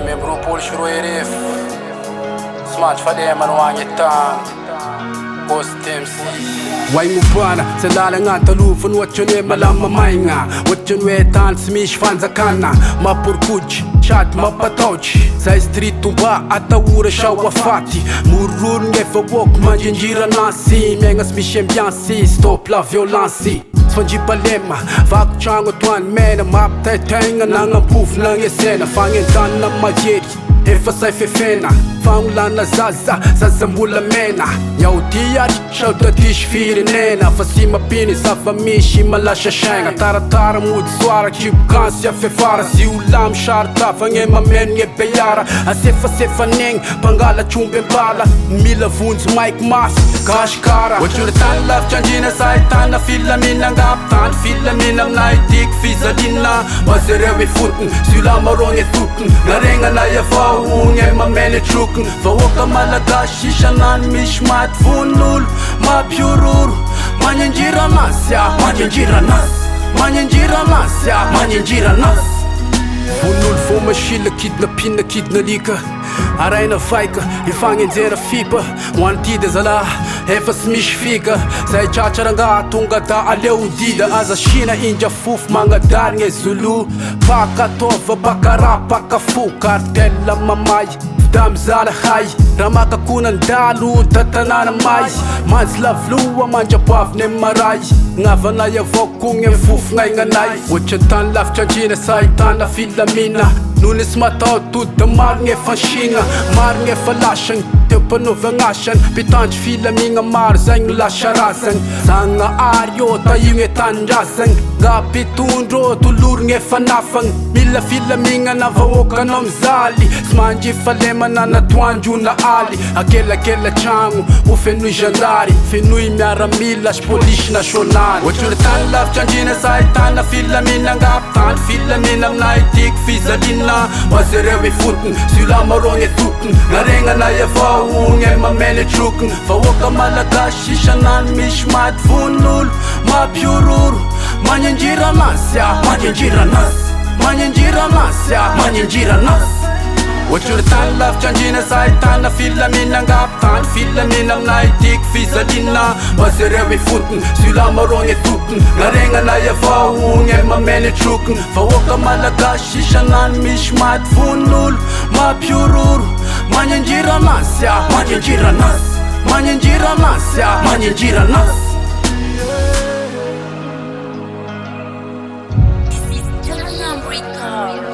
membro Paul Shroerif Smash Fahalemana wangetan Post MC Wai mubana sa lalangan talufan watyon e malama mainga watyon wetan smish fanzakana mapurkuj chat mapatouch sa street tumba atawura sha wafati murur ngefa wok manjinjira nasi menga smish ambiance stop la violence Sfanji palema vak chango twan mena map tenga nanga puf nanga sena fangen na majeri efa sai fefena Fahalemana zaza mbola mena Yautiari shauta tish firenena Fasima pini safa mishi malasha shenga Taratara mudi swara chibukansi ya fefara Si ulam sharta fange mamen nge beyara Asefa neng pangala chumbe mbala Mila vunz Mike Mas kashkara Wachura tan laf chanjina saitana Fahalemana ngap tan Fahalemana mnaitik fizalina Wazerewe futen Sula maronge tuten Narenga na ya unge mamene trukn Vahoaka malagasy isanan misy maty von'olo mapiororo Manyenjira anazy manyenjira anazy Manyenjira anazy manyenjira anazy Von'olo vo masila kidna lika Araina vaika ifagnenjera fipa Hoan'ity zala efa sy misy fika Zay tratraranga tonga da aleo dida Aza sina indra fofo mangadary gne zulu Pakatova bakara pakafo Kartela mamay da mizala hay Raha makakonandalo da tanana may Manjy lavloa mandrapavine maray Gnavana avao kogny fofo gnaignanay Ohatry tany lavitra andrina sahitana Fahalemana Nony sy matao tody da maro gne fansigna Maro gne falasagny teo mpanaovan'asany Mpitandry Fahalemana maro zay gny lasa razagny Zagnahary ô ta io gne tanindrazagny Nga mpitondro ô toloro gne fanafagny Mila Fahalemana na vahoaka anao mizaly Sy mandry Fahalemana na toandro na aly Akelakela tragno ho fenoy gendary Fenoy miaramila sy polisy nasionaly Ohatry tany lavitra andrina sahitana Fahalemana ngap tany Fahalemana mnaitik fizalina Wazereo e fotony Sula maronge tokony Naregna na avao gne mamene trokony Vahoaka malagasy isanany misy maty von'olo mapiororo Manyenjira anazy manyenjira anazy Manyenjira anazy manyenjira anazy Ohatry tany lavitra andrina sahitana Fahalemana ngap tany Fahalemana mnaitik fizalina Wazereo e fotony Sula maronge tokony Naregna na avao gne mamene trokony Vahoaka malagasy isanany misy maty von'olo mapiororo Manyenjira anazy manyenjira anazy Manyenjira anazy manyenjira anazy This is Mandry.